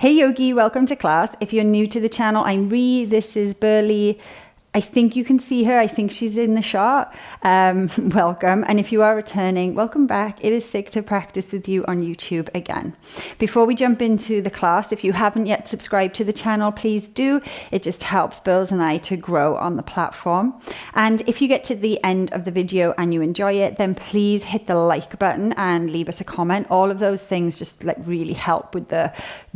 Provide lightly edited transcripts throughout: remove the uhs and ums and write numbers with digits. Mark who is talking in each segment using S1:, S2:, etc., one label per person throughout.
S1: Hey Yogi, welcome to class. If you're new to the channel, I'm Ree. This is Burley. I think you can see her. I think she's in the shot. Welcome. And if you are returning, welcome back. It is sick to practice with you on YouTube again. Before we jump into the class, if you haven't yet subscribed to the channel, please do. It just helps Bills and I to grow on the platform. And if you get to the end of the video and you enjoy it, then please hit the like button and leave us a comment. All of those things just really help with the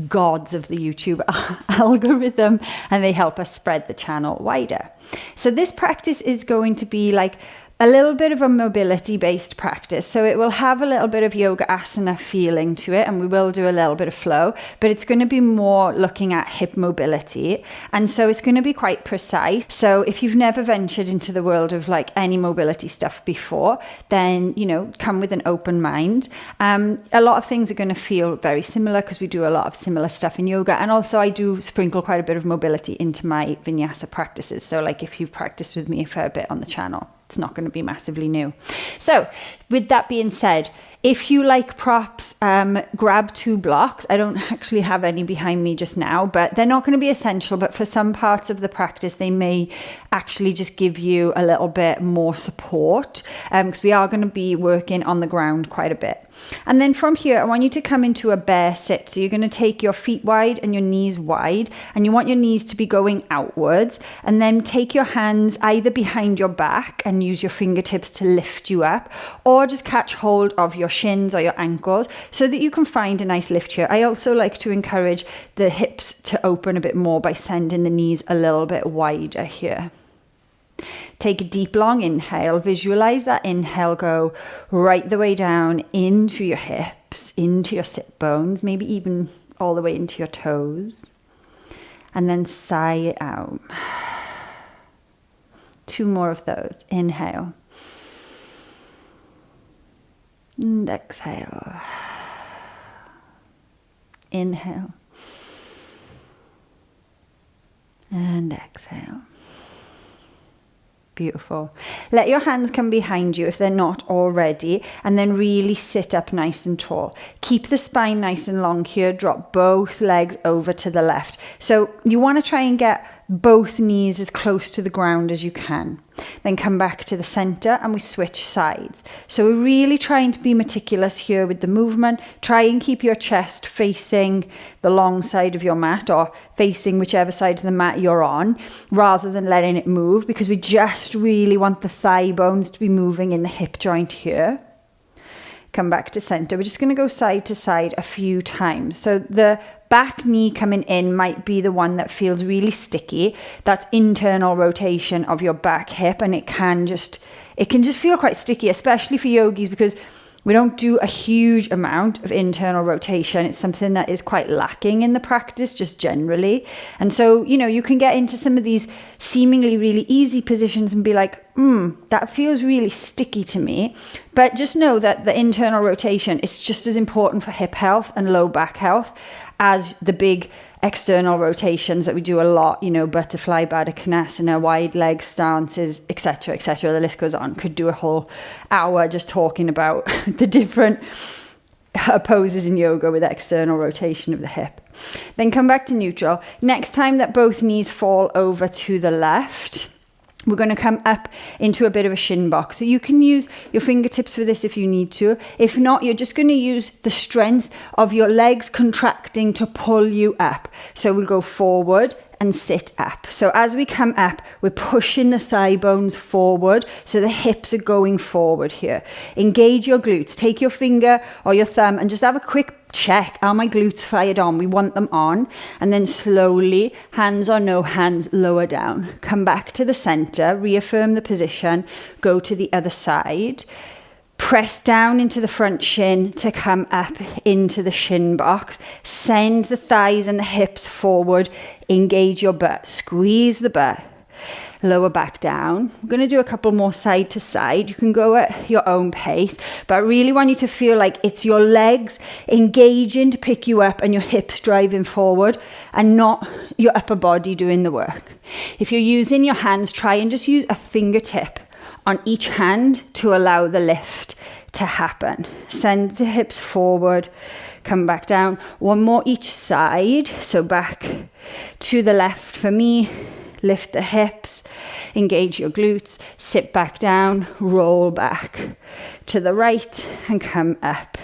S1: gods of the YouTube algorithm, and they help us spread the channel wider. So this practice is going to be like a little bit of a mobility based practice. So it will have a little bit of yoga asana feeling to it, and we will do a little bit of flow, but it's going to be more looking at hip mobility. And so it's going to be quite precise. So if you've never ventured into the world of like any mobility stuff before, then, come with an open mind. A lot of things are going to feel very similar because we do a lot of similar stuff in yoga. And also I do sprinkle quite a bit of mobility into my vinyasa practices. So like if you've practiced with me a fair bit on the channel, it's not going to be massively new. So with that being said, if you like props, grab 2 blocks. I don't actually have any behind me just now, but they're not going to be essential. But for some parts of the practice, they may actually just give you a little bit more support, because we are going to be working on the ground quite a bit. And then from here, I want you to come into a bear sit. So you're going to take your feet wide and your knees wide, and you want your knees to be going outwards. And then take your hands either behind your back and use your fingertips to lift you up, or just catch hold of your shins or your ankles so that you can find a nice lift here. I also like to encourage the hips to open a bit more by sending the knees a little bit wider here. Take a deep, long inhale. Visualize that inhale go right the way down into your hips, into your sit bones, maybe even all the way into your toes. And then sigh it out. 2 more of those. Inhale. And exhale. Inhale. And exhale. Beautiful. Let your hands come behind you if they're not already, and then really sit up nice and tall. Keep the spine nice and long here. Drop both legs over to the left. So you want to try and get both knees as close to the ground as you can. Then come back to the center and we switch sides. So we're really trying to be meticulous here with the movement. Try and keep your chest facing the long side of your mat, or facing whichever side of the mat you're on, rather than letting it move, because we just really want the thigh bones to be moving in the hip joint here. Come back to center. We're just going to go side to side a few times. So the back knee coming in might be the one that feels really sticky. That's internal rotation of your back hip, and it can just feel quite sticky, especially for yogis, because we don't do a huge amount of internal rotation. It's something that is quite lacking in the practice just generally. And so, you can get into some of these seemingly really easy positions and be like, that feels really sticky to me. But just know that the internal rotation is just as important for hip health and low back health as the big external rotations that we do a lot, butterfly, Baddha Konasana, wide leg stances, etc., etc. The list goes on. Could do a whole hour just talking about the different poses in yoga with external rotation of the hip. Then come back to neutral. Next time that both knees fall over to the left, we're going to come up into a bit of a shin box. So you can use your fingertips for this if you need to. If not, you're just going to use the strength of your legs contracting to pull you up. So we'll go forward and sit up. So as we come up, we're pushing the thigh bones forward, so the hips are going forward here. Engage your glutes. Take your finger or your thumb and just have a quick check. Are my glutes fired on? We want them on. And then slowly, hands or no hands, lower down. Come back to the center, reaffirm the position, go to the other side. Press down into the front shin to come up into the shin box. Send the thighs and the hips forward. Engage your butt. Squeeze the butt. Lower back down. We're going to do a couple more side to side. You can go at your own pace, but I really want you to feel like it's your legs engaging to pick you up and your hips driving forward, and not your upper body doing the work. If you're using your hands, try and just use a fingertip on each hand to allow the lift to happen. Send the hips forward, come back down. One more each side. So back to the left for me. Lift the hips, engage your glutes, sit back down, roll back to the right and come up.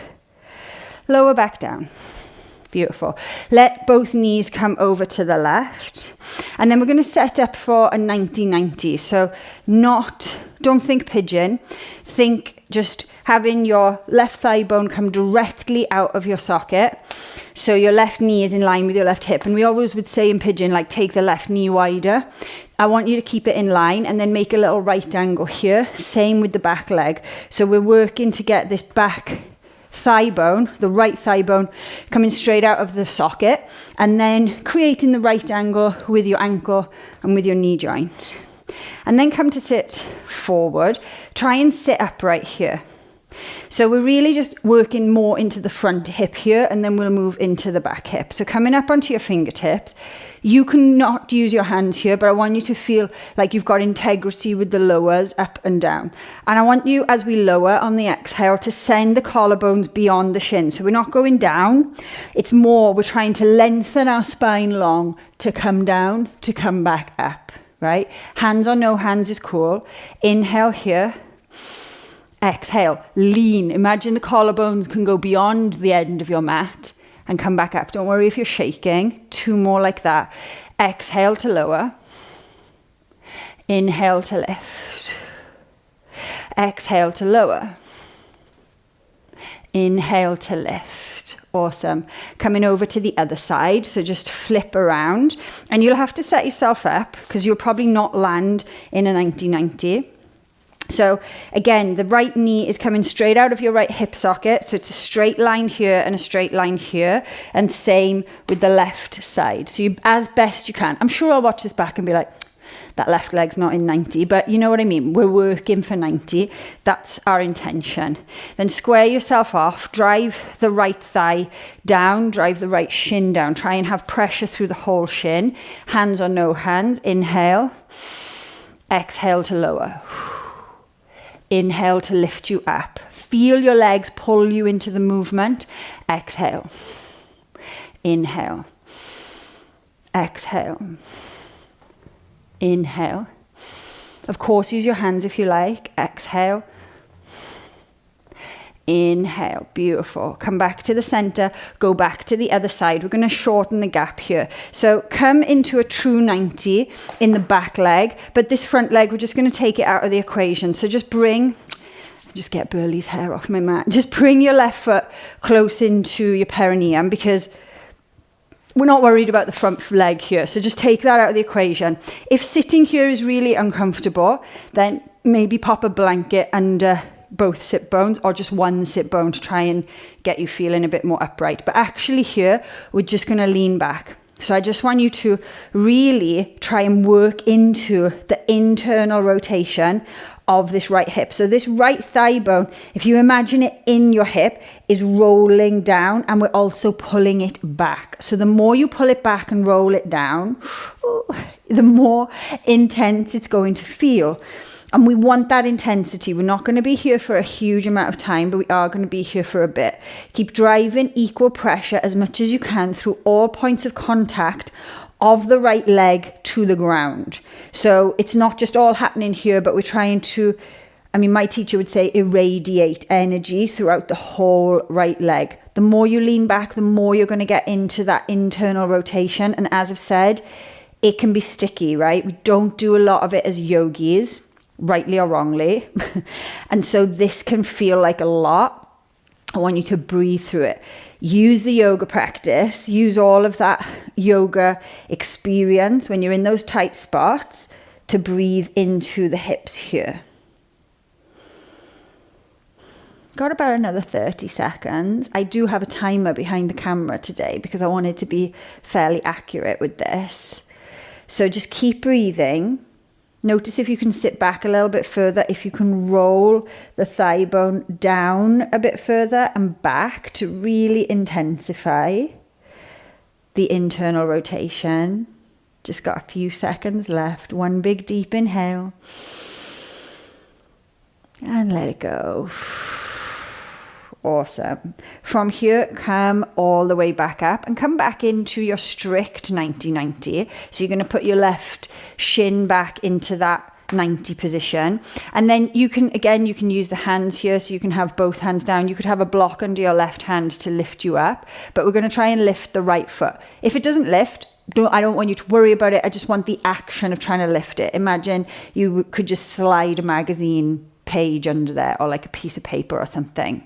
S1: Lower back down. Beautiful. Let both knees come over to the left. And then we're going to set up for a 90-90. So don't think pigeon. Think just having your left thigh bone come directly out of your socket. So your left knee is in line with your left hip. And we always would say in pigeon, like take the left knee wider. I want you to keep it in line and then make a little right angle here. Same with the back leg. So we're working to get this back thigh bone, the right thigh bone, coming straight out of the socket, and then creating the right angle with your ankle and with your knee joint. And then come to sit forward. Try and sit upright here. So we're really just working more into the front hip here, and then we'll move into the back hip. So coming up onto your fingertips. You cannot use your hands here, but I want you to feel like you've got integrity with the lowers up and down. And I want you, as we lower on the exhale, to send the collarbones beyond the shin. So we're not going down. It's more, we're trying to lengthen our spine long to come down, to come back up, right? Hands or no hands is cool. Inhale here. Exhale, lean. Imagine the collarbones can go beyond the end of your mat and come back up. Don't worry if you're shaking. 2 more like that. Exhale to lower. Inhale to lift. Exhale to lower. Inhale to lift. Awesome. Coming over to the other side. So just flip around. And you'll have to set yourself up because you'll probably not land in a 90-90. So again, the right knee is coming straight out of your right hip socket. So it's a straight line here and a straight line here. And same with the left side. So you, as best you can. I'm sure I'll watch this back and be like, that left leg's not in 90. But you know what I mean? We're working for 90. That's our intention. Then square yourself off. Drive the right thigh down. Drive the right shin down. Try and have pressure through the whole shin. Hands or no hands. Inhale. Exhale to lower. Inhale to lift you up. Feel your legs pull you into the movement. Exhale. Inhale. Exhale. Inhale. Of course, use your hands if you like. Exhale. Inhale. Beautiful. Come back to the center. Go back to the other side. We're going to shorten the gap here. So come into a true 90 in the back leg. But this front leg, we're just going to take it out of the equation. So just get Burley's hair off my mat. Just bring your left foot close into your perineum because we're not worried about the front leg here. So just take that out of the equation. If sitting here is really uncomfortable, then maybe pop a blanket under both sit bones or just one sit bone to try and get you feeling a bit more upright. But actually here, we're just going to lean back. So I just want you to really try and work into the internal rotation of this right hip. So this right thigh bone, if you imagine it in your hip, is rolling down and we're also pulling it back. So the more you pull it back and roll it down, the more intense it's going to feel. And we want that intensity. We're not going to be here for a huge amount of time, but we are going to be here for a bit. Keep driving equal pressure as much as you can through all points of contact of the right leg to the ground. So it's not just all happening here, but we're trying to, my teacher would say irradiate energy throughout the whole right leg. The more you lean back, the more you're going to get into that internal rotation. And as I've said, it can be sticky, right? We don't do a lot of it as yogis, rightly or wrongly. And so this can feel like a lot. I want you to breathe through it. Use the yoga practice. Use all of that yoga experience when you're in those tight spots to breathe into the hips here. Got about another 30 seconds. I do have a timer behind the camera today because I wanted to be fairly accurate with this. So just keep breathing. Notice if you can sit back a little bit further, if you can roll the thigh bone down a bit further and back to really intensify the internal rotation. Just got a few seconds left. One big deep inhale. And let it go. Awesome. From here, come all the way back up and come back into your strict 90-90. So you're going to put your left shin back into that 90 position. And then you can use the hands here. So you can have both hands down. You could have a block under your left hand to lift you up, but we're going to try and lift the right foot. If it doesn't lift, I don't want you to worry about it. I just want the action of trying to lift it. Imagine you could just slide a magazine page under there, or like a piece of paper or something.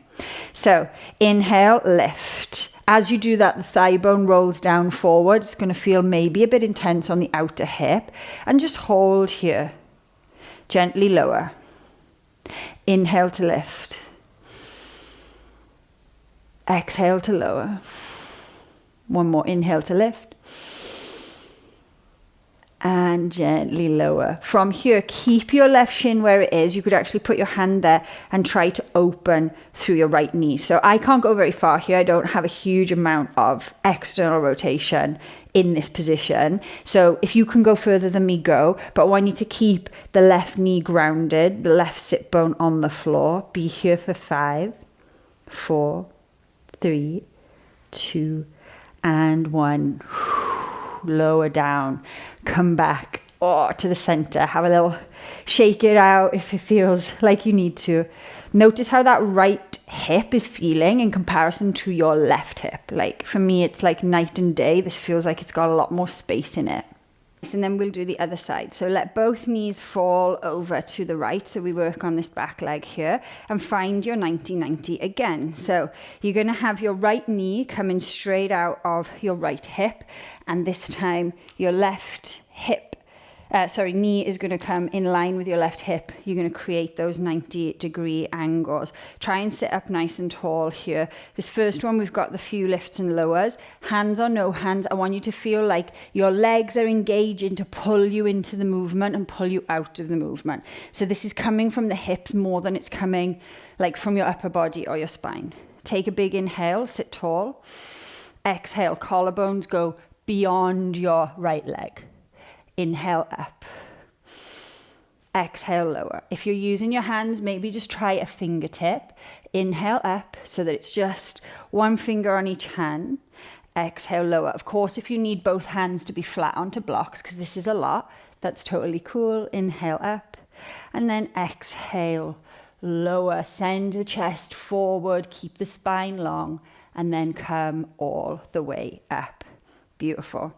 S1: So inhale, lift. As you do that, the thigh bone rolls down forward. It's going to feel maybe a bit intense on the outer hip, and just hold here. Gently lower. Inhale to lift. Exhale to lower. One more inhale to lift. And gently lower. From here, keep your left shin where it is. You could actually put your hand there and try to open through your right knee. So I can't go very far here. I don't have a huge amount of external rotation in this position. So if you can go further than me, go. But I want you to keep the left knee grounded, the left sit bone on the floor. Be here for 5, 4, 3, 2, and 1. Lower down, come back to the center, have a little shake it out if it feels like you need to. Notice how that right hip is feeling in comparison to your left hip. Like for me, it's like night and day. This feels like it's got a lot more space in it. And then we'll do the other side. So let both knees fall over to the right. So we work on this back leg here and find your 90-90 again. So you're going to have your right knee coming straight out of your right hip. And this time your left knee is going to come in line with your left hip. You're going to create those 90-degree angles. Try and sit up nice and tall here. This first one, we've got the few lifts and lowers. Hands or no hands, I want you to feel like your legs are engaging to pull you into the movement and pull you out of the movement. So this is coming from the hips more than it's coming like from your upper body or your spine. Take a big inhale, sit tall. Exhale, collarbones go beyond your right leg. Inhale up. Exhale lower. If you're using your hands, maybe just try a fingertip. Inhale up so that it's just one finger on each hand. Exhale lower. Of course, if you need both hands to be flat onto blocks, because this is a lot, that's totally cool. Inhale up. And then exhale lower. Send the chest forward. Keep the spine long. And then come all the way up. Beautiful.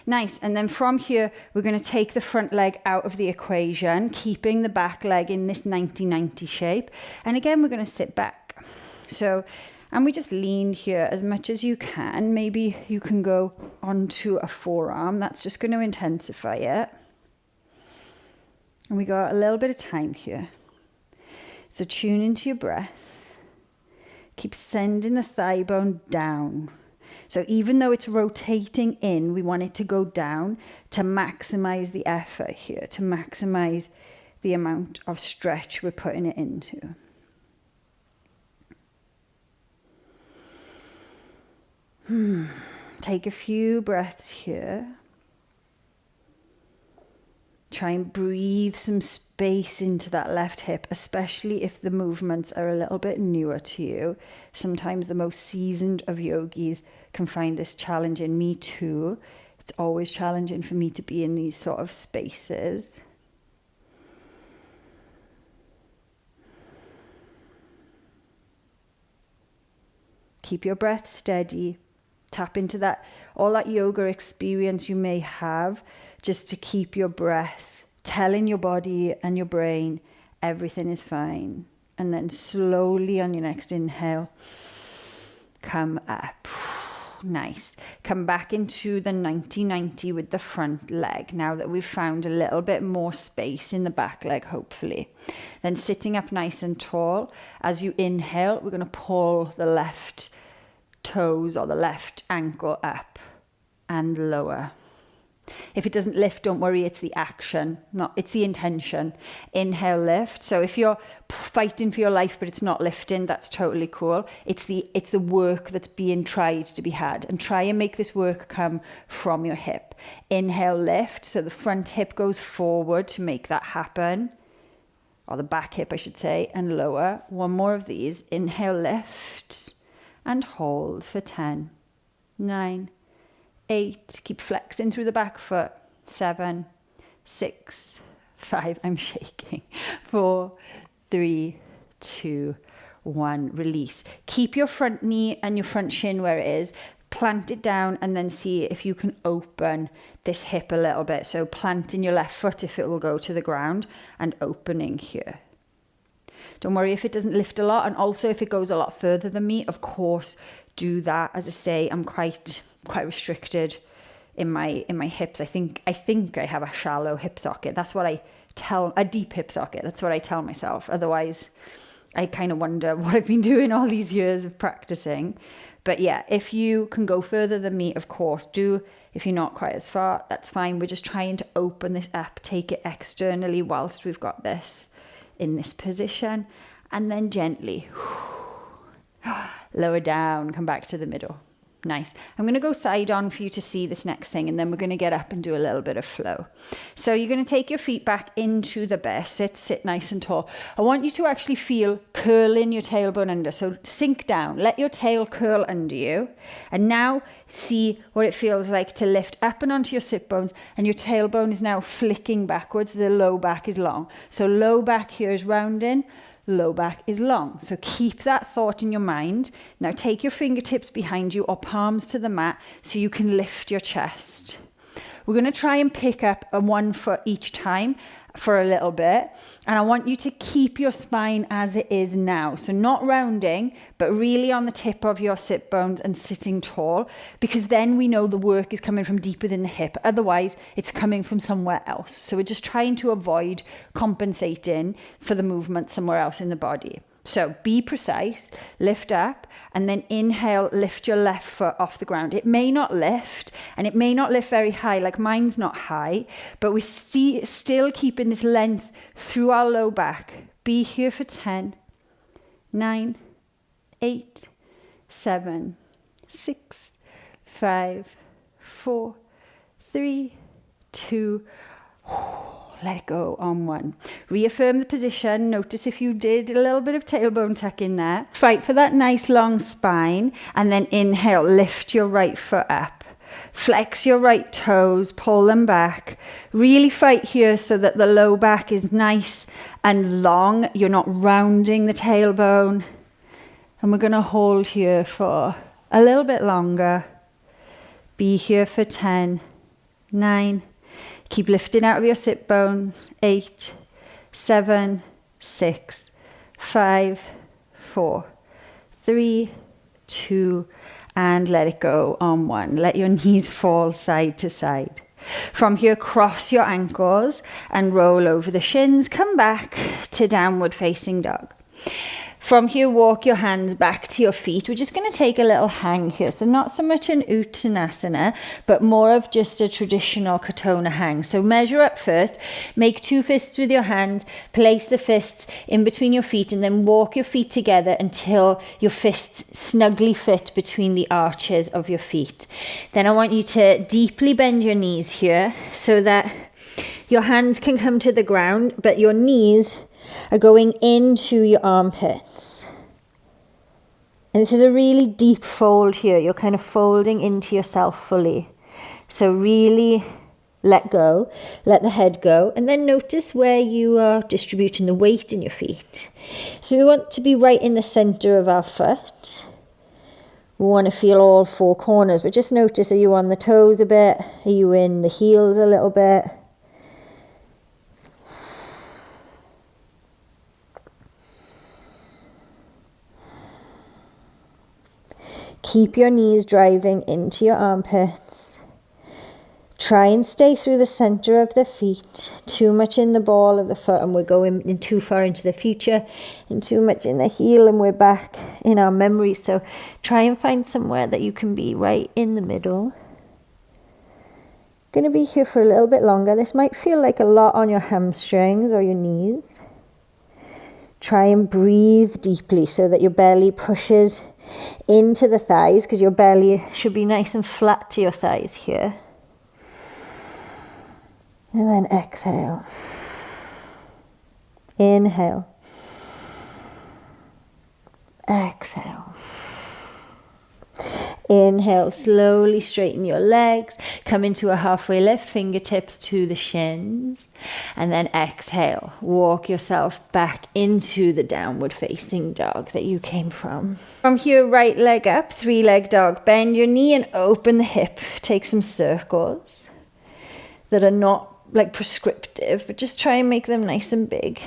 S1: Nice. And then from here, we're going to take the front leg out of the equation, keeping the back leg in this 90-90 shape. And again, we're going to sit back. So, and we just lean here as much as you can. Maybe you can go onto a forearm. That's just going to intensify it. And we got a little bit of time here. So tune into your breath. Keep sending the thigh bone down. So even though it's rotating in, we want it to go down to maximize the effort here, to maximize the amount of stretch we're putting it into. Take a few breaths here. Try and breathe some space into that left hip, especially if the movements are a little bit newer to you. Sometimes the most seasoned of yogis can find this challenging. Me too. It's always challenging for me to be in these sort of spaces. Keep your breath steady. Tap into that, all that yoga experience you may have, just to keep your breath, telling your body and your brain everything is fine. And then slowly on your next inhale, come up. Nice. Come back into the 90-90 with the front leg. Now that we've found a little bit more space in the back leg, hopefully. Then sitting up nice and tall. As you inhale, we're going to pull the left toes or the left ankle up and lower. If it doesn't lift, don't worry, it's the action, it's the intention. Inhale, lift. So if you're fighting for your life but it's not lifting, that's totally cool. It's the work that's being tried to be had, and try and make this work come from your hip. Inhale, lift. So the front hip goes forward to make that happen. or the back hip, I should say, and lower. One more of these. Inhale, lift and hold for 10, 9, 8. Keep flexing through the back foot. 7, 6, 5. I'm shaking. 4, 3, 2, 1. Release. Keep your front knee and your front shin where it is. Plant it down and then see if you can open this hip a little bit. So planting your left foot if it will go to the ground and opening here. Don't worry if it doesn't lift a lot, and also if it goes a lot further than me, of course, do that. As I say, I'm quite restricted in my hips. I think I have a shallow hip socket. That's what a deep hip socket. That's what I tell myself. Otherwise, I kind of wonder what I've been doing all these years of practicing. But yeah, if you can go further than me, of course, do. If you're not quite as far, that's fine. We're just trying to open this up, take it externally whilst we've got this in this position. And then gently lower down, come back to the middle. Nice. I'm going to go side on for you to see this next thing, and then we're going to get up and do a little bit of flow. So you're going to take your feet back into the bear sit, sit nice and tall. I want you to actually feel curling your tailbone under. So sink down, let your tail curl under you. And now see what it feels like to lift up and onto your sit bones, and your tailbone is now flicking backwards. The low back is long. So low back here is rounding. Low back is long. So keep that thought in your mind. Now take your fingertips behind you or palms to the mat so you can lift your chest. We're going to try and pick up a 1 foot each time for a little bit. And I want you to keep your spine as it is now. So not rounding, but really on the tip of your sit bones and sitting tall, because then we know the work is coming from deep within the hip. Otherwise, it's coming from somewhere else. So we're just trying to avoid compensating for the movement somewhere else in the body. So be precise, lift up, and then inhale, lift your left foot off the ground. It may not lift, and it may not lift very high, like mine's not high, but we're still keeping this length through our low back. Be here for 10, 9, 8, 7, 6, 5, 4, 3, 2, let it go on 1. Reaffirm the position. Notice if you did a little bit of tailbone tuck in there. Fight for that nice long spine, and then inhale, lift your right foot up. Flex your right toes, pull them back. Really fight here so that the low back is nice and long. You're not rounding the tailbone. And we're going to hold here for a little bit longer. Be here for 10, 9. Keep lifting out of your sit bones. 8, 7, 6, 5, 4, 3, 2, and let it go on 1. Let your knees fall side to side. From here, cross your ankles and roll over the shins. Come back to downward facing dog. From here, walk your hands back to your feet. We're just going to take a little hang here. So not so much an Uttanasana, but more of just a traditional Katona hang. So measure up first, make 2 fists with your hand, place the fists in between your feet, and then walk your feet together until your fists snugly fit between the arches of your feet. Then I want you to deeply bend your knees here so that your hands can come to the ground, but your knees are going into your armpits. And this is a really deep fold here. You're kind of folding into yourself fully. So really let go, let the head go, and then notice where you are distributing the weight in your feet. So we want to be right in the center of our foot. We want to feel all 4 corners, but just notice, are you on the toes a bit? Are you in the heels a little bit? Keep your knees driving into your armpits. Try and stay through the center of the feet. Too much in the ball of the foot and we're going in too far into the future, and too much in the heel and we're back in our memory. So try and find somewhere that you can be right in the middle. Going to be here for a little bit longer. This might feel like a lot on your hamstrings or your knees. Try and breathe deeply so that your belly pushes into the thighs, because your belly should be nice and flat to your thighs here. And then exhale. Inhale. Exhale. Inhale, slowly straighten your legs, come into a halfway lift, fingertips to the shins, and then exhale, walk yourself back into the downward facing dog that you came from. From here, right leg up, 3-leg dog, bend your knee and open the hip, take some circles that are not like prescriptive, but just try and make them nice and big.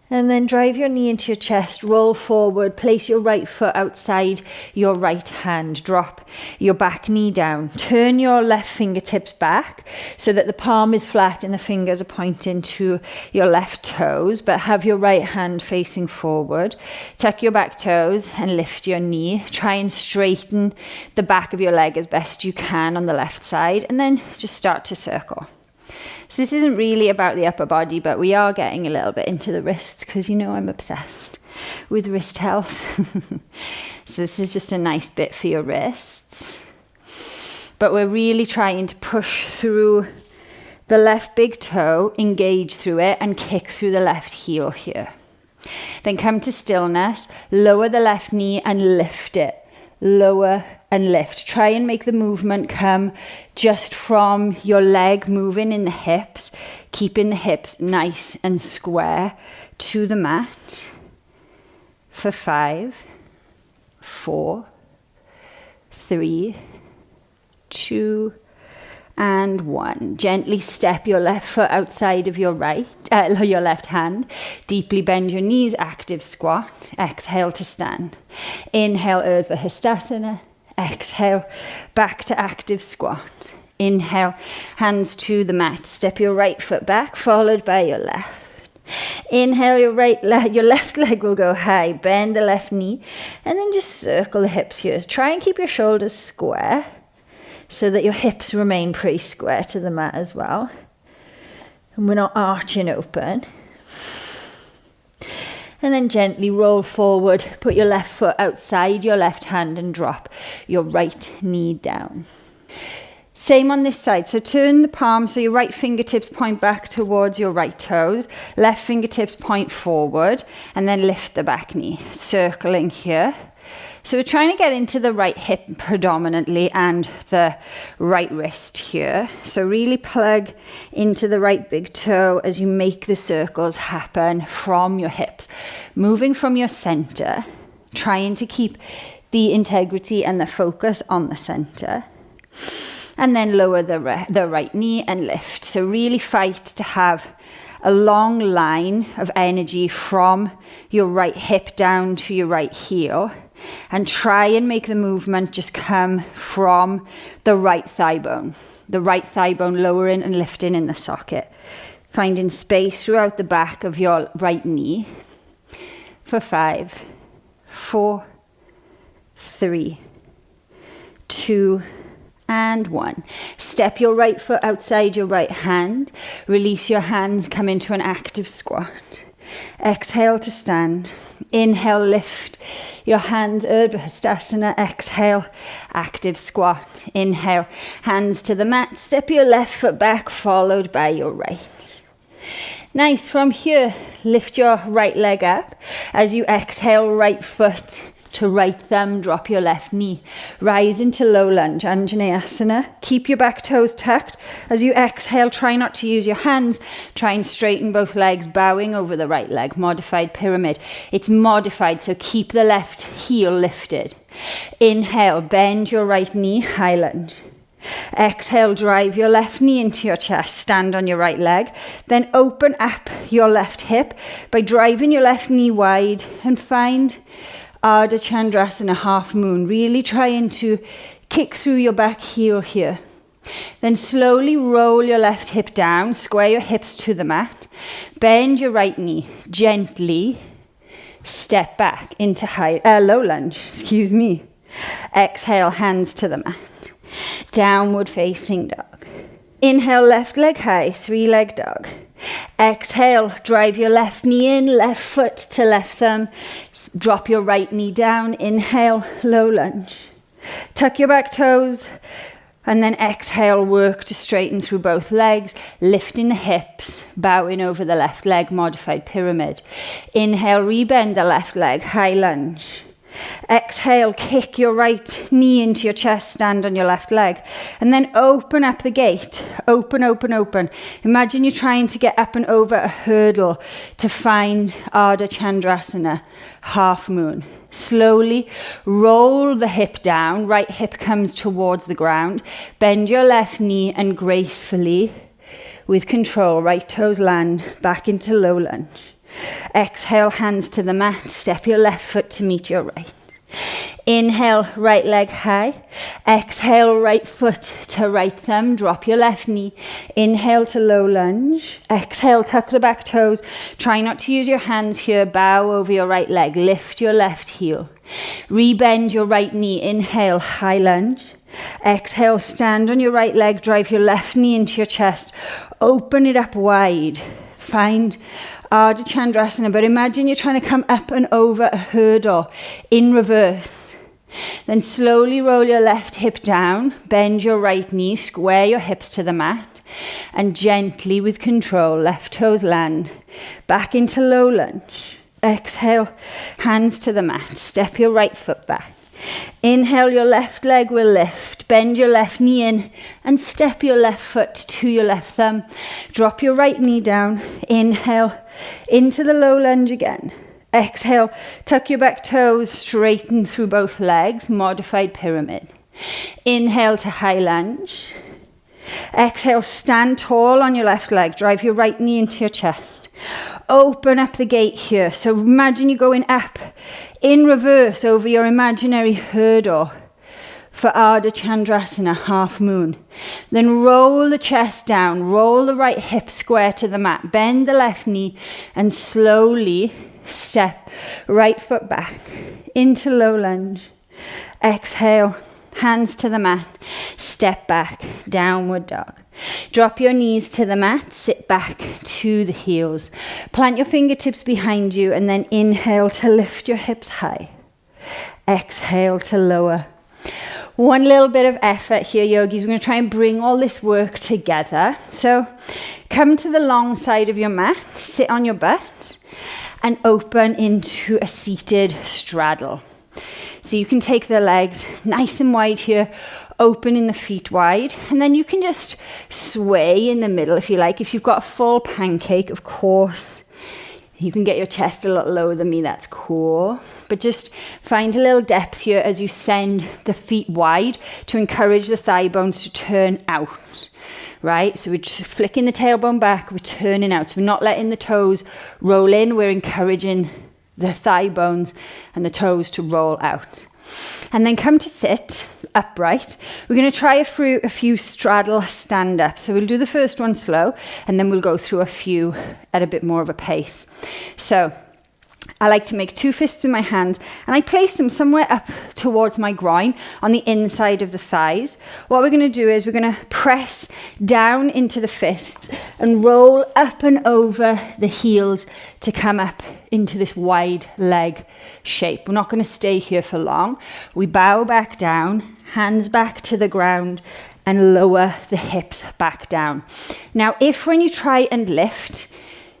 S1: And then drive your knee into your chest, roll forward, place your right foot outside your right hand, drop your back knee down, turn your left fingertips back so that the palm is flat and the fingers are pointing to your left toes, but have your right hand facing forward. Tuck your back toes and lift your knee. Try and straighten the back of your leg as best you can on the left side, and then just start to circle. So this isn't really about the upper body, but we are getting a little bit into the wrists because you know I'm obsessed with wrist health. So this is just a nice bit for your wrists. But we're really trying to push through the left big toe, engage through it, and kick through the left heel here. Then come to stillness, lower the left knee and lift it. Lower and lift. Try and make the movement come just from your leg moving in the hips, keeping the hips nice and square to the mat for 5, 4, 3, 2, and 1. Gently step your left foot outside of your your left hand. Deeply bend your knees, active squat. Exhale to stand. Inhale, Urdhva Hastasana. Exhale, back to active squat. Inhale, hands to the mat. Step your right foot back, followed by your left. Inhale, your left leg will go high. Bend the left knee, and then just circle the hips here. Try and keep your shoulders square so that your hips remain pretty square to the mat as well. And we're not arching open. And then gently roll forward, put your left foot outside your left hand and drop your right knee down. Same on this side. So turn the palm so your right fingertips point back towards your right toes, left fingertips point forward, and then lift the back knee, circling here. So we're trying to get into the right hip predominantly and the right wrist here. So really plug into the right big toe as you make the circles happen from your hips. Moving from your center, trying to keep the integrity and the focus on the center. And then lower the right knee and lift. So really fight to have a long line of energy from your right hip down to your right heel. And try and make the movement just come from the right thigh bone. The right thigh bone lowering and lifting in the socket. Finding space throughout the back of your right knee. For 5, 4, 3, 2, and 1. Step your right foot outside your right hand. Release your hands, come into an active squat. Exhale to stand. Inhale, lift your hands, Urdhva Hastasana. Exhale, active squat. Inhale, hands to the mat. Step your left foot back, followed by your right. Nice. From here, lift your right leg up. As you exhale, right foot to right thumb, drop your left knee. Rise into low lunge, Anjaneyasana. Keep your back toes tucked. As you exhale, try not to use your hands. Try and straighten both legs, bowing over the right leg. Modified pyramid. It's modified, so keep the left heel lifted. Inhale, bend your right knee, high lunge. Exhale, drive your left knee into your chest. Stand on your right leg. Then open up your left hip by driving your left knee wide and find Ardha Chandrasana, half moon. Really trying to kick through your back heel here. Then slowly roll your left hip down, square your hips to the mat. Bend your right knee, gently step back into low lunge, Exhale, hands to the mat. Downward facing dog. Inhale, left leg high, 3-leg dog. Exhale, drive your left knee in, left foot to left thumb. Drop your right knee down. Inhale, low lunge. Tuck your back toes And then exhale, work to straighten through both legs, lifting the hips, bowing over the left leg, modified pyramid. Inhale, rebend the left leg, high lunge. Exhale, kick your right knee into your chest, stand on your left leg. And then open up the gate. Open, open, open. Imagine you're trying to get up and over a hurdle to find Ardha Chandrasana, half moon. Slowly roll the hip down, right hip comes towards the ground. Bend your left knee and gracefully, with control, right toes land back into low lunge. Exhale, hands to the mat, step your left foot to meet your right. Inhale, right leg high. Exhale, right foot to right thumb. Drop your left knee. Inhale to low lunge. Exhale, tuck the back toes. Try not to use your hands here. Bow over your right leg. Lift your left heel. Rebend your right knee. Inhale, high lunge. Exhale, stand on your right leg. Drive your left knee into your chest. Open it up wide. Find Ardha Chandrasana, but imagine you're trying to come up and over a hurdle in reverse. Then slowly roll your left hip down, bend your right knee, square your hips to the mat, and gently, with control, left toes land back into low lunge. Exhale, hands to the mat, step your right foot back. Inhale, your left leg will lift. Bend your left knee in and step your left foot to your left thumb. Drop your right knee down. Inhale, into the low lunge again. Exhale, tuck your back toes, straighten through both legs, modified pyramid. Inhale to high lunge. Exhale, stand tall on your left leg. Drive your right knee into your chest. Open up the gate here. So imagine you're going up in reverse over your imaginary hurdle for Ardha Chandrasana, half moon. Then roll the chest down, roll the right hip square to the mat, bend the left knee and slowly step right foot back into low lunge. Exhale, hands to the mat, step back, downward dog. Drop your knees to the mat, sit back to the heels. Plant your fingertips behind you and then inhale to lift your hips high. Exhale to lower. One little bit of effort here, yogis. We're going to try and bring all this work together. So come to the long side of your mat, sit on your butt and open into a seated straddle. So you can take the legs nice and wide here, opening the feet wide, and then you can just sway in the middle if you like. If you've got a full pancake, of course, you can get your chest a lot lower than me, that's cool. But just find a little depth here as you send the feet wide to encourage the thigh bones to turn out, right? So we're just flicking the tailbone back, we're turning out. So we're not letting the toes roll in, we're encouraging the thigh bones and the toes to roll out. And then come to sit upright. We're going to try a few straddle stand-ups. So we'll do the first one slow and then we'll go through a few at a bit more of a pace. So I like to make two fists in my hands and I place them somewhere up towards my groin on the inside of the thighs. What we're going to do is we're going to press down into the fists and roll up and over the heels to come up into this wide leg shape. We're not going to stay here for long. We bow back down, hands back to the ground and lower the hips back down. Now, if when you try and lift,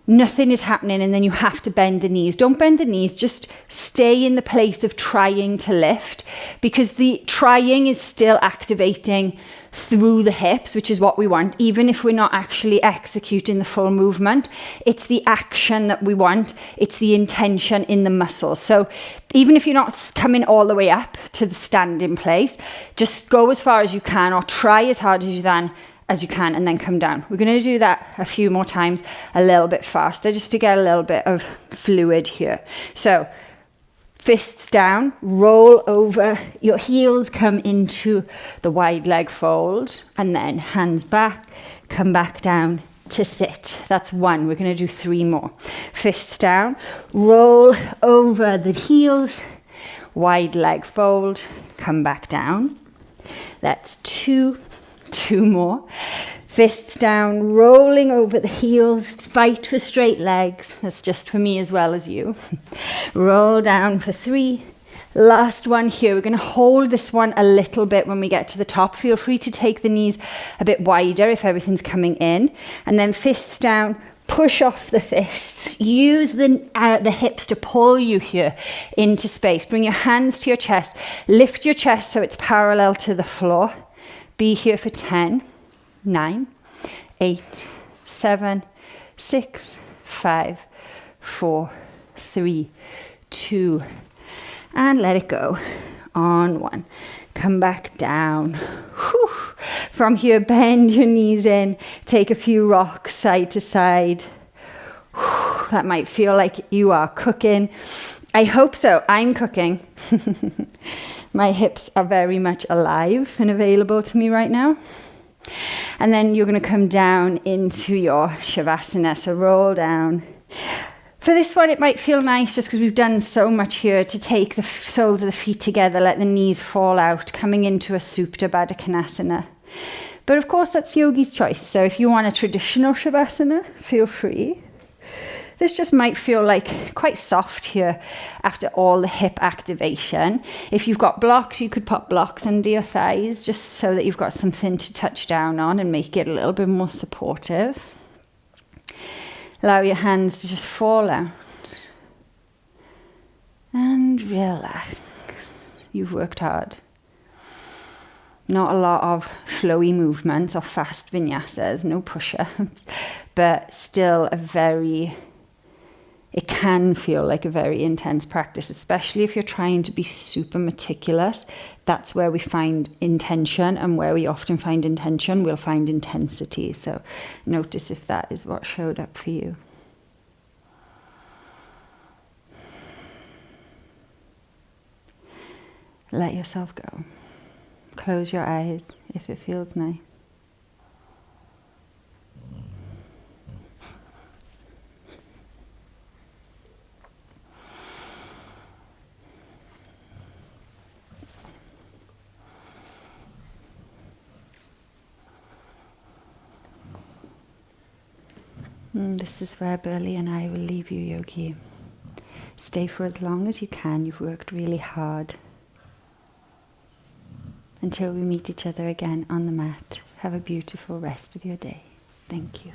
S1: nothing is happening and then you have to bend the knees, don't bend the knees, just stay in the place of trying to lift, because the trying is still activating through the hips, which is what we want, even if we're not actually executing the full movement. It's the action that we want, it's the intention in the muscles. So even if you're not coming all the way up to the standing place, just go as far as you can or try as hard as you can and then come down. We're going to do that a few more times, a little bit faster, just to get a little bit of fluid here. So fists down, roll over, your heels come into the wide leg fold, and then hands back, come back down to sit. That's one. We're going to do three more. Fists down, roll over the heels, wide leg fold, come back down. That's two more. Fists down, rolling over the heels, fight for straight legs. That's just for me as well as you. Roll down for three, Last one here. We're going to hold this one a little bit when we get to the top. Feel free to take the knees a bit wider if everything's coming in. And then fists down, push off the fists. Use the hips to pull you here into space. Bring your hands to your chest. Lift your chest so it's parallel to the floor. Be here for 10, 9, 8, 7, 6, 5, 4, 3, 2, and let it go. On 1. Come back down. Whew. From here, bend your knees in. Take a few rocks side to side. Whew. That might feel like you are cooking. I hope so. I'm cooking. My hips are very much alive and available to me right now. And then you're going to come down into your Savasana. So roll down. For this one, it might feel nice just because we've done so much here to take the soles of the feet together, let the knees fall out, coming into a Supta Baddha Konasana. But of course, that's Yogi's choice. So if you want a traditional Shavasana, feel free. This just might feel like quite soft here after all the hip activation. If you've got blocks, you could pop blocks under your thighs just so that you've got something to touch down on and make it a little bit more supportive. Allow your hands to just fall out. And relax. You've worked hard. Not a lot of flowy movements or fast vinyasas, no push-ups, but still it can feel like a very intense practice, especially if you're trying to be super meticulous. That's where we find intention, and where we often find intention, we'll find intensity. So notice if that is what showed up for you. Let yourself go. Close your eyes if it feels nice. This is where Burley and I will leave you, Yogi. Stay for as long as you can. You've worked really hard. Until we meet each other again on the mat, have a beautiful rest of your day. Thank you.